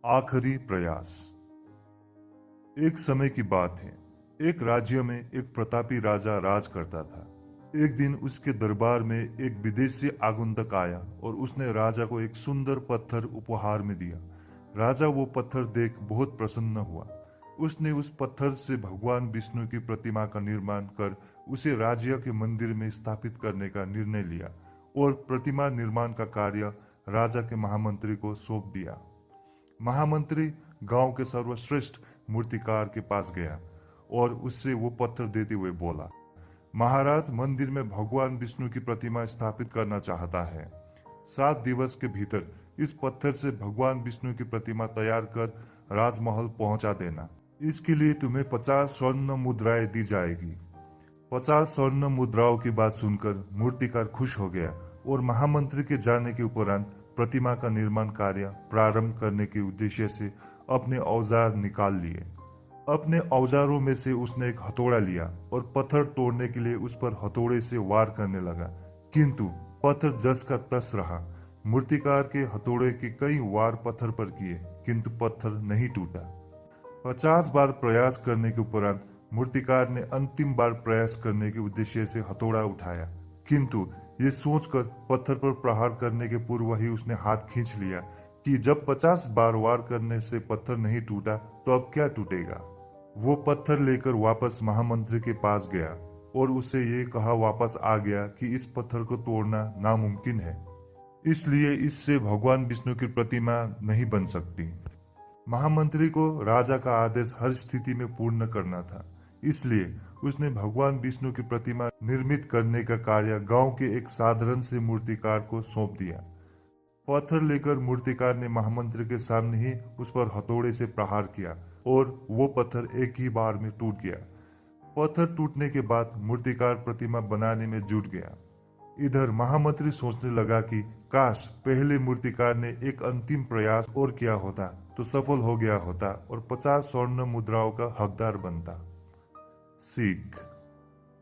आखिरी प्रयास। एक समय की बात है। एक राज्य में एक प्रतापी राजा राज करता था। एक दिन उसके दरबार में एक विदेशी आगंतुक आया और उसने राजा को एक सुंदर पत्थर उपहार में दिया। राजा वो पत्थर देख बहुत प्रसन्न हुआ। उसने उस पत्थर से भगवान विष्णु की प्रतिमा का निर्माण कर उसे राज्य के मंदिर में स्थापित करने का निर्णय लिया और प्रतिमा निर्माण का कार्य राजा के महामंत्री को सौंप दिया। महामंत्री गांव के सर्वश्रेष्ठ मूर्तिकार के पास गया और उससे वो पत्थर देते हुए बोला, महाराज, मंदिर में भगवान विष्णु की प्रतिमा स्थापित करना चाहता है। 7 दिवस के भीतर इस पत्थर से भगवान विष्णु की प्रतिमा तैयार कर राजमहल पहुंचा देना। इसके लिए तुम्हें 50 स्वर्ण मुद्राएं दी जाएगी। 50 स्वर्ण मुद्राओं की बात सुनकर मूर्तिकार खुश हो गया और महामंत्री के जाने के उपरांत प्रतिमा का निर्माण कार्य प्रारंभ करने के उद्देश्य से अपने औजार निकाल लिए। अपने औजारों में से उसने एक हथौड़ा लिया और पत्थर तोड़ने के लिए उस पर हथौड़े से वार करने लगा, किंतु पत्थर जस का तस रहा। मूर्तिकार के हथौड़े के कई वार पत्थर पर किए, किंतु पत्थर नहीं टूटा। 50 बार प्रयास करने के उपरांत मूर्तिकार ने अंतिम बार प्रयास करने के उद्देश्य से हथौड़ा उठाया, किंतु ये सोचकर पत्थर पर प्रहार करने के पूर्व ही उसने हाथ खींच लिया कि जब 50 बार वार करने से पत्थर नहीं टूटा तो अब क्या टूटेगा। वो पत्थर लेकर वापस महामंत्री के पास गया और उसे ये कहा वापस आ गया कि इस पत्थर को तोड़ना नामुमकिन है, इसलिए इससे भगवान विष्णु की प्रतिमा नहीं बन सकती। महामंत्री को राजा का आदेश हर स्थिति में पूर्ण करना था, इसलिए उसने भगवान विष्णु की प्रतिमा निर्मित करने का कार्य गांव के एक साधारण से मूर्तिकार को सौंप दिया। पत्थर लेकर मूर्तिकार ने महामंत्री के सामने ही उस पर हथौड़े से प्रहार किया और वो पत्थर एक ही बार में टूट गया। पत्थर टूटने के बाद मूर्तिकार प्रतिमा बनाने में जुट गया। इधर महामंत्री सोचने लगा कि काश पहले मूर्तिकार ने एक अंतिम प्रयास और किया होता तो सफल हो गया होता और 50 स्वर्ण मुद्राओं का हकदार बनता। सीख।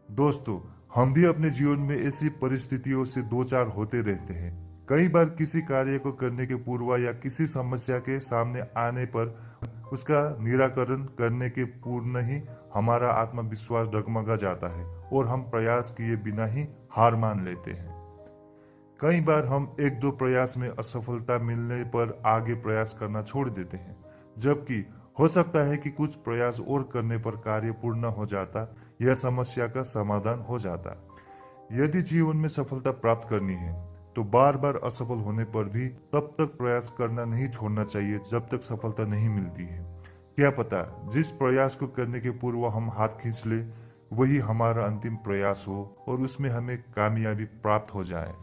दोस्तों, हम भी अपने जीवन में ऐसी परिस्थितियों से दो चार होते रहते हैं। कई बार किसी कार्य को करने के पूर्व या किसी समस्या के सामने आने पर उसका निराकरण करने के पूर्व ही हमारा आत्मविश्वास डगमगा जाता है और हम प्रयास किए बिना ही हार मान लेते हैं। कई बार हम एक दो प्रयास में असफलता मिलने पर आगे प्रयास करना छोड़ देते हैं, जबकि हो सकता है कि कुछ प्रयास और करने पर कार्य पूर्ण हो जाता या समस्या का समाधान हो जाता। यदि जीवन में सफलता प्राप्त करनी है तो बार बार असफल होने पर भी तब तक प्रयास करना नहीं छोड़ना चाहिए जब तक सफलता नहीं मिलती है। क्या पता जिस प्रयास को करने के पूर्व हम हाथ खींच ले वही हमारा अंतिम प्रयास हो और उसमें हमें कामयाबी प्राप्त हो जाए।